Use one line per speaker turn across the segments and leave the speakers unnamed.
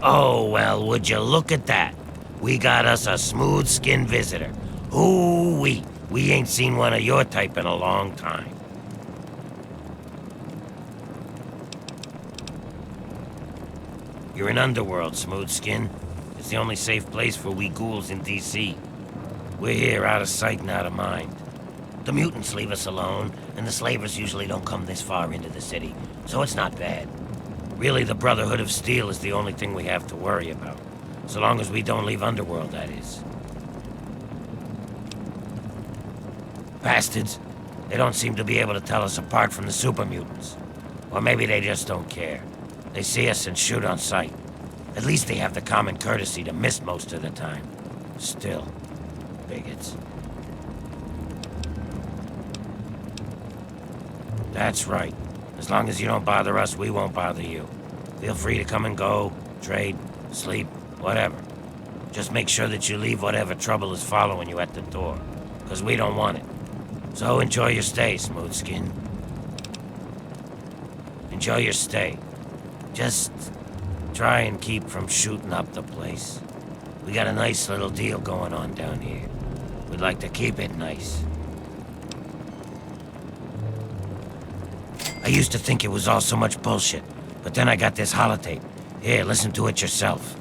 Oh, well, would you look at that? We got us a smooth-skinned visitor. Ooh-wee. We ain't seen one of your type in a long time. You're in Underworld, Smoothskin. It's the only safe place for we ghouls in D.C. We're here, out of sight and out of mind. The mutants leave us alone, and the slavers usually don't come this far into the city, so it's not bad. Really, the Brotherhood of Steel is the only thing we have to worry about. So long as we don't leave Underworld, that is. Bastards. They don't seem to be able to tell us apart from the super mutants. Or maybe they just don't care. They see us and shoot on sight. At least they have the common courtesy to miss most of the time. Still, bigots. That's right. As long as you don't bother us, we won't bother you. Feel free to come and go, trade, sleep, whatever. Just make sure that you leave whatever trouble is following you at the door, because we don't want it. So enjoy your stay, Smoothskin. Enjoy your stay. Just try and keep from shooting up the place. We got a nice little deal going on down here. We'd like to keep it nice. I used to think it was all so much bullshit, but then I got this holotape. Here, listen to it yourself.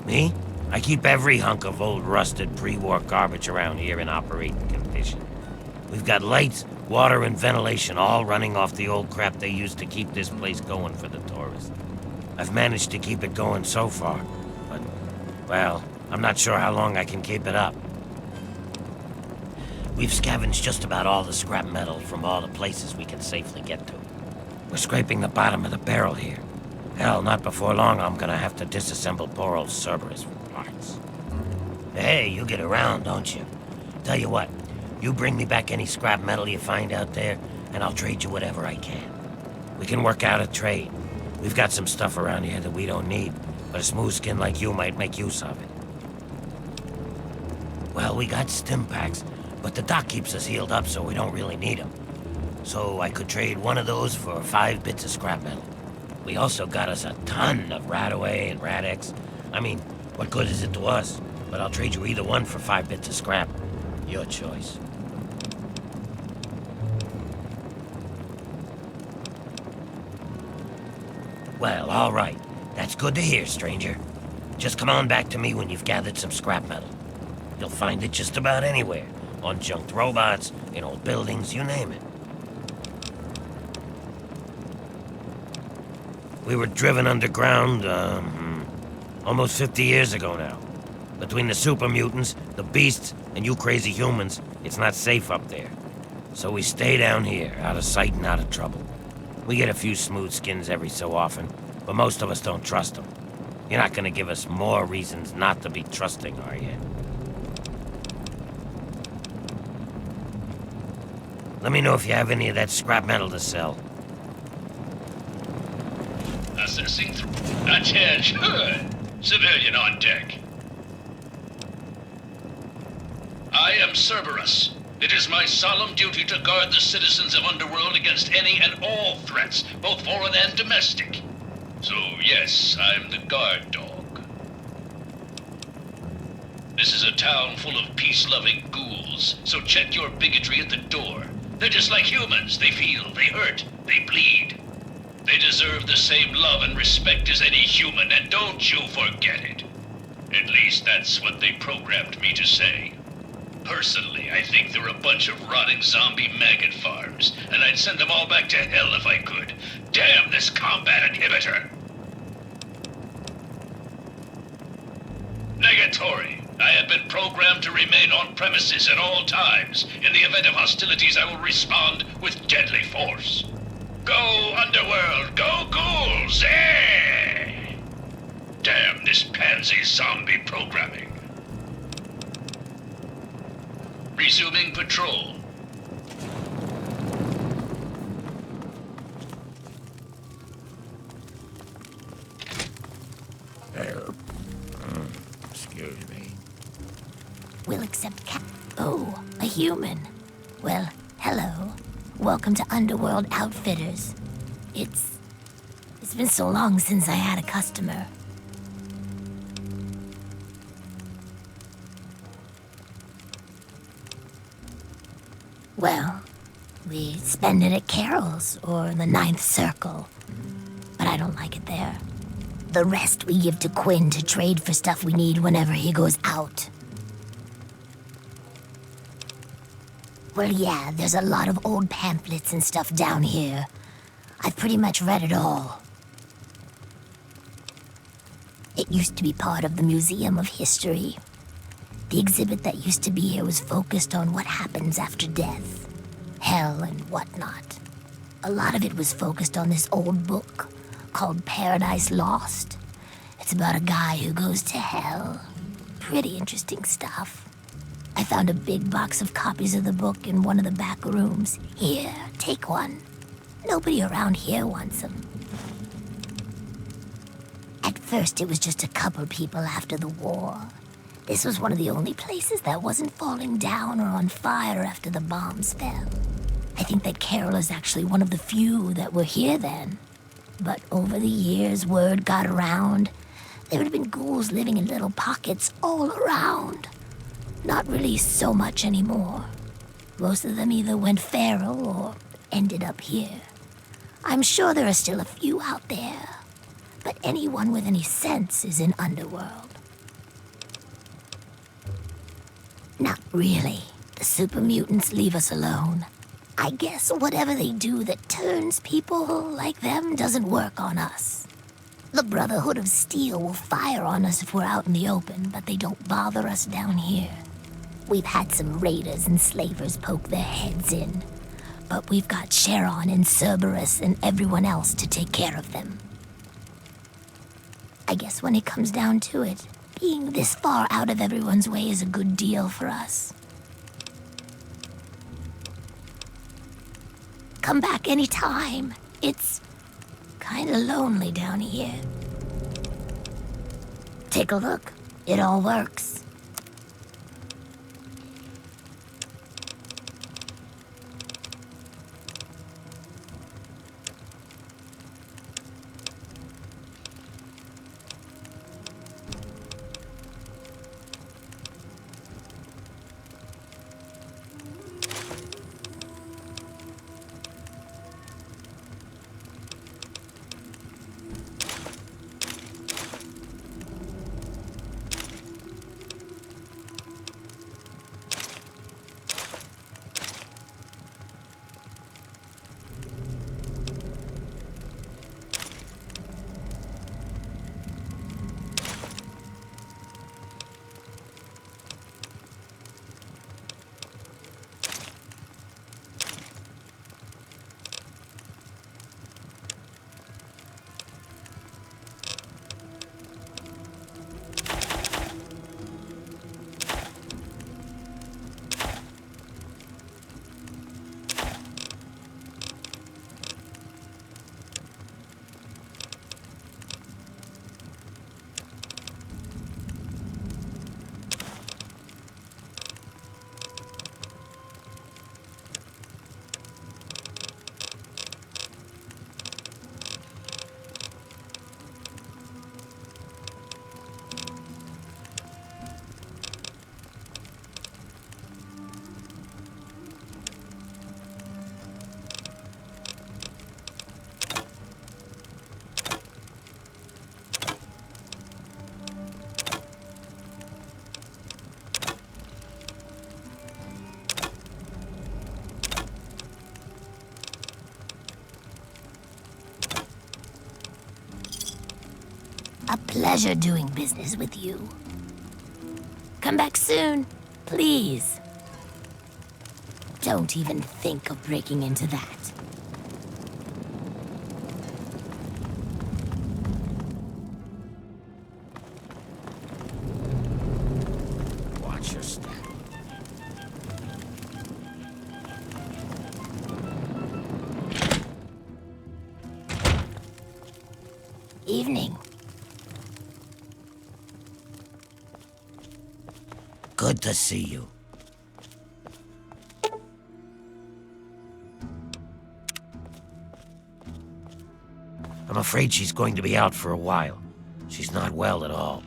Me? I keep every hunk of old rusted pre-war garbage around here in operating condition. We've got lights, water, and ventilation all running off the old crap they used to keep this place going for the tourists. I've managed to keep it going so far, but, well, I'm not sure how long I can keep it up. We've scavenged just about all the scrap metal from all the places we can safely get to. We're scraping the bottom of the barrel here. Hell, not before long I'm gonna have to disassemble poor old Cerberus for parts. Hey, you get around, don't you? Tell you what, you bring me back any scrap metal you find out there, and I'll trade you whatever I can. We can work out a trade. We've got some stuff around here that we don't need, but a smooth skin like you might make use of it. Well, we got stim packs, but the dock keeps us healed up so we don't really need them. So I could trade one of those for 5 bits of scrap metal. We also got us a ton of Radaway and Radex. I mean, what good is it to us? But I'll trade you either one for 5 bits of scrap. Your choice. Well, all right. That's good to hear, stranger. Just come on back to me when you've gathered some scrap metal. You'll find it just about anywhere. On junked robots, in old buildings, you name it. We were driven underground, almost 50 years ago now. Between the super mutants, the beasts, and you crazy humans, it's not safe up there. So we stay down here, out of sight and out of trouble. We get a few smooth skins every so often, but most of us don't trust them. You're not gonna give us more reasons not to be trusting, are you? Let me know if you have any of that scrap metal to sell.
Assessing through. Attention! Civilian on deck. I am Cerberus. It is my solemn duty to guard the citizens of Underworld against any and all threats, both foreign and domestic. So yes, I'm the guard dog. This is a town full of peace-loving ghouls, so check your bigotry at the door. They're just like humans. They feel, they hurt, they bleed. They deserve the same love and respect as any human, and don't you forget it. At least that's what they programmed me to say. Personally, I think they're a bunch of rotting zombie maggot farms, and I'd send them all back to hell if I could. Damn this combat inhibitor! Negatory. I have been programmed to remain on premises at all times. In the event of hostilities, I will respond with deadly force. Go, Underworld! Go, ghouls! Eh! Damn this pansy zombie programming. Resuming patrol.
Excuse me.
We'll accept Oh, a human. Well, hello. Welcome to Underworld Outfitters. It's It's been so long since I had a customer. Well, we spend it at Carol's or the Ninth Circle, but I don't like it there. The rest we give to Quinn to trade for stuff we need whenever he goes out. Well, yeah, there's a lot of old pamphlets and stuff down here. I've pretty much read it all. It used to be part of the Museum of History. The exhibit that used to be here was focused on what happens after death, hell and whatnot. A lot of it was focused on this old book called Paradise Lost. It's about a guy who goes to hell. Pretty interesting stuff. I found a big box of copies of the book in one of the back rooms. Here, take one. Nobody around here wants them. At first, it was just a couple people after the war. This was one of the only places that wasn't falling down or on fire after the bombs fell. I think that Carol is actually one of the few that were here then. But over the years, word got around. There had been ghouls living in little pockets all around. Not really so much anymore. Most of them either went feral or ended up here. I'm sure there are still a few out there, but anyone with any sense is in Underworld. Not really. The super mutants leave us alone. I guess whatever they do that turns people like them doesn't work on us. The Brotherhood of Steel will fire on us if we're out in the open, but they don't bother us down here. We've had some raiders and slavers poke their heads in, but we've got Sharon and Cerberus and everyone else to take care of them. I guess when it comes down to it, being this far out of everyone's way is a good deal for us. Come back anytime. It's kinda lonely down here. Take a look. It all works. A pleasure doing business with you. Come back soon, please. Don't even think of breaking into that.
Watch your step.
Evening.
Good to see you. I'm afraid she's going to be out for a while. She's not well at all.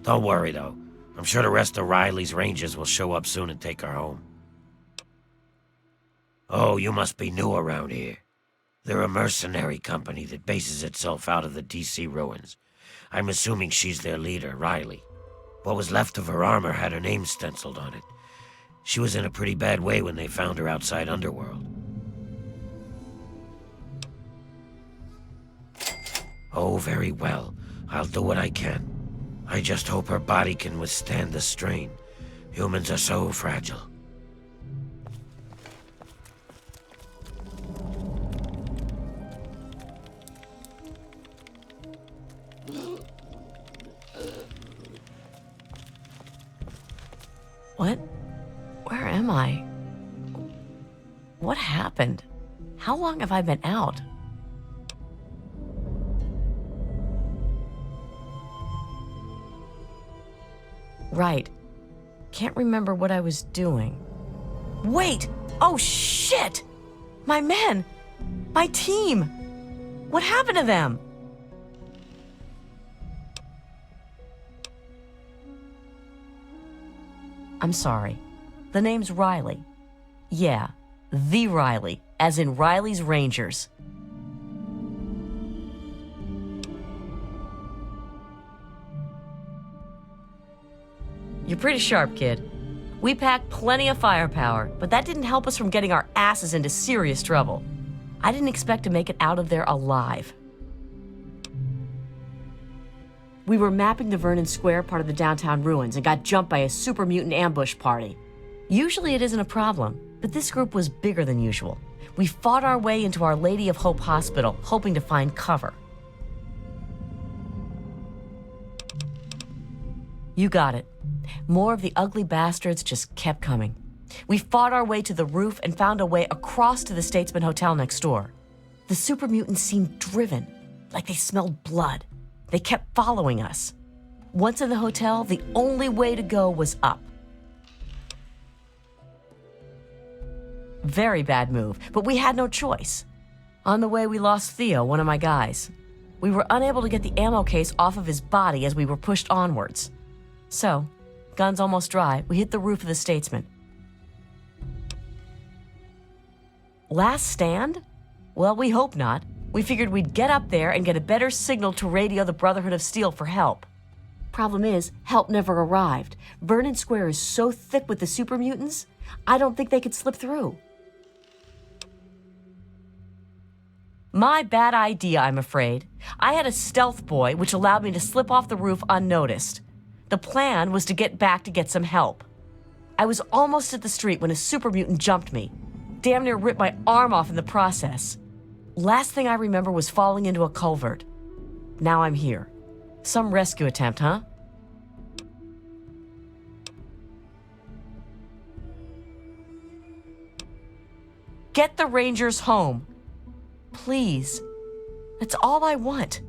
Don't worry, though. I'm sure the rest of Riley's rangers will show up soon and take her home. Oh, you must be new around here. They're a mercenary company that bases itself out of the DC ruins. I'm assuming she's their leader, Riley. What was left of her armor had her name stenciled on it. She was in a pretty bad way when they found her outside Underworld. Oh, very well. I'll do what I can. I just hope her body can withstand the strain. Humans are so fragile.
What? Where am I? What happened? How long have I been out? Right. Can't remember what I was doing. Wait! Oh, shit! My men! My team! What happened to them? I'm sorry. The name's Riley. Yeah, the Riley, as in Riley's Rangers. You're pretty sharp, kid. We packed plenty of firepower, but that didn't help us from getting our asses into serious trouble. I didn't expect to make it out of there alive. We were mapping the Vernon Square part of the downtown ruins and got jumped by a super mutant ambush party. Usually it isn't a problem, but this group was bigger than usual. We fought our way into Our Lady of Hope Hospital, hoping to find cover. You got it. More of the ugly bastards just kept coming. We fought our way to the roof and found a way across to the Statesman Hotel next door. The super mutants seemed driven, like they smelled blood. They kept following us. Once in the hotel, the only way to go was up. Very bad move, but we had no choice. On the way, we lost Theo, one of my guys. We were unable to get the ammo case off of his body as we were pushed onwards. So, guns almost dry, we hit the roof of the Statesman. Last stand? Well, we hope not. We figured we'd get up there and get a better signal to radio the Brotherhood of Steel for help. Problem is, help never arrived. Vernon Square is so thick with the super mutants, I don't think they could slip through. My bad idea, I'm afraid. I had a stealth boy, which allowed me to slip off the roof unnoticed. The plan was to get back to get some help. I was almost at the street when a super mutant jumped me. Damn near ripped my arm off in the process. Last thing I remember was falling into a culvert. Now I'm here. Some rescue attempt, huh? Get the Rangers home. Please. That's all I want.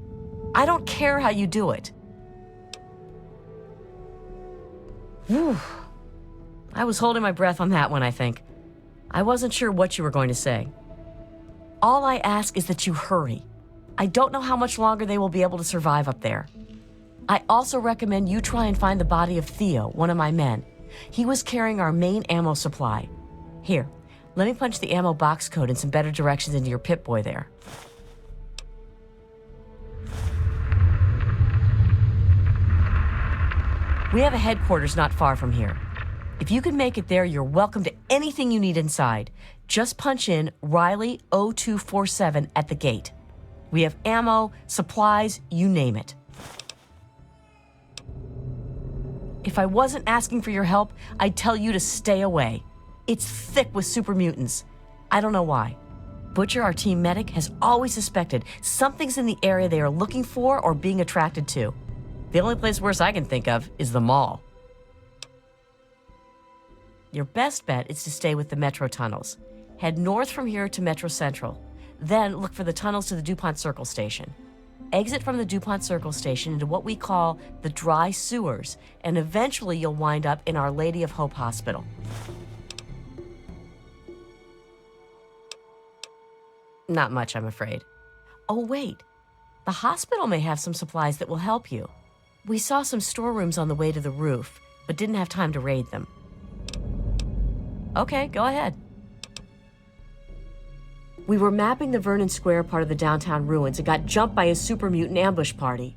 I don't care how you do it. Whew. I was holding my breath on that one, I think. I wasn't sure what you were going to say. All I ask is that you hurry. I don't know how much longer they will be able to survive up there. I also recommend you try and find the body of Theo, one of my men. He was carrying our main ammo supply. Here, let me punch the ammo box code and some better directions into your Pip-Boy there. We have a headquarters not far from here. If you can make it there, you're welcome to anything you need inside. Just punch in Riley 0247 at the gate. We have ammo, supplies, you name it. If I wasn't asking for your help, I'd tell you to stay away. It's thick with super mutants. I don't know why. Butcher, our team medic, has always suspected something's in the area they are looking for or being attracted to. The only place worse I can think of is the mall. Your best bet is to stay with the metro tunnels. Head north from here to Metro Central. Then look for the tunnels to the DuPont Circle Station. Exit from the DuPont Circle Station into what we call the dry sewers, and eventually you'll wind up in Our Lady of Hope Hospital. Not much, I'm afraid. Oh, wait. The hospital may have some supplies that will help you. We saw some storerooms on the way to the roof, but didn't have time to raid them. Okay, go ahead. We were mapping the Vernon Square part of the downtown ruins and got jumped by a super mutant ambush party.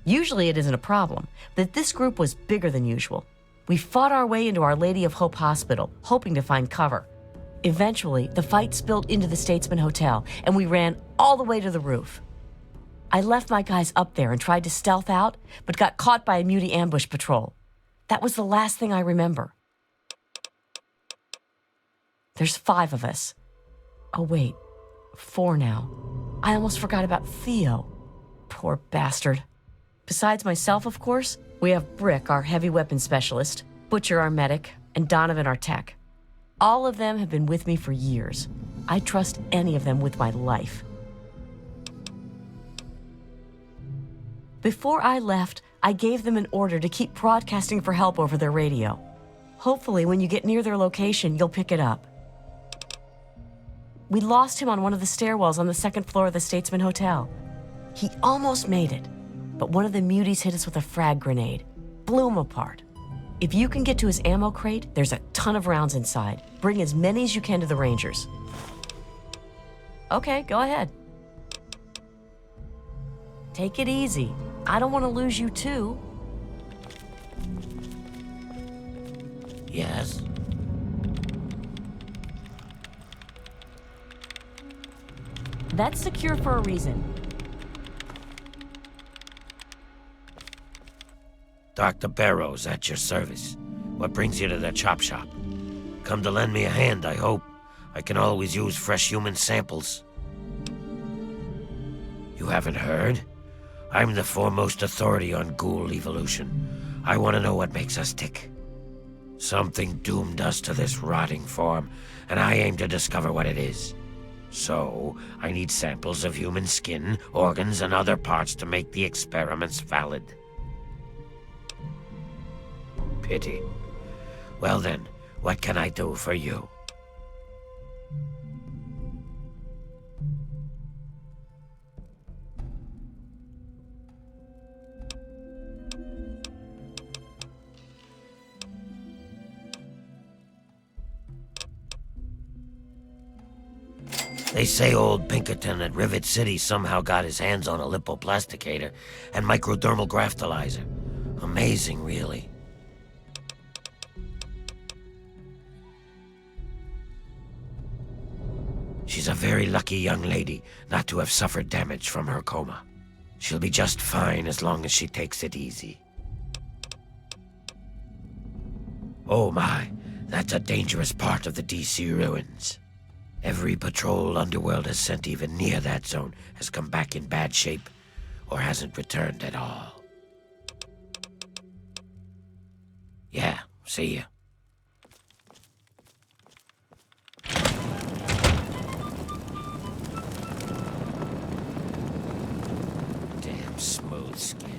Usually it isn't a problem, but this group was bigger than usual. We fought our way into Our Lady of Hope Hospital, hoping to find cover. Eventually, the fight spilled into the Statesman Hotel, and we ran all the way to the roof. I left my guys up there and tried to stealth out, but got caught by a mutie ambush patrol. That was the last thing I remember. There's 5 of us. Oh, wait. 4 now. I almost forgot about Theo. Poor bastard. Besides myself, of course, we have Brooke, our heavy weapons specialist, Butcher, our medic, and Donovan, our tech. All of them have been with me for years. I trust any of them with my life. Before I left, I gave them an order to keep broadcasting for help over their radio. Hopefully, when you get near their location, you'll pick it up. We lost him on one of the stairwells on the 2nd floor of the Statesman Hotel. He almost made it, but one of the muties hit us with a frag grenade. Blew him apart. If you can get to his ammo crate, there's a ton of rounds inside. Bring as many as you can to the Rangers. Okay, go ahead. Take it easy. I don't want to lose you too.
Yes?
That's secure for a reason.
Dr. Barrows, at your service. What brings you to the chop shop? Come to lend me a hand, I hope. I can always use fresh human samples. You haven't heard? I'm the foremost authority on ghoul evolution. I want to know what makes us tick. Something doomed us to this rotting form, and I aim to discover what it is. So, I need samples of human skin, organs, and other parts to make the experiments valid. Pity. Well then, what can I do for you? They say old Pinkerton at Rivet City somehow got his hands on a lipoplasticator and microdermal graftalizer. Amazing, really. She's a very lucky young lady not to have suffered damage from her coma. She'll be just fine as long as she takes it easy. Oh my, that's a dangerous part of the DC ruins. Every patrol Underworld has sent even near that zone has come back in bad shape or hasn't returned at all. Yeah, see ya. Damn smooth skin.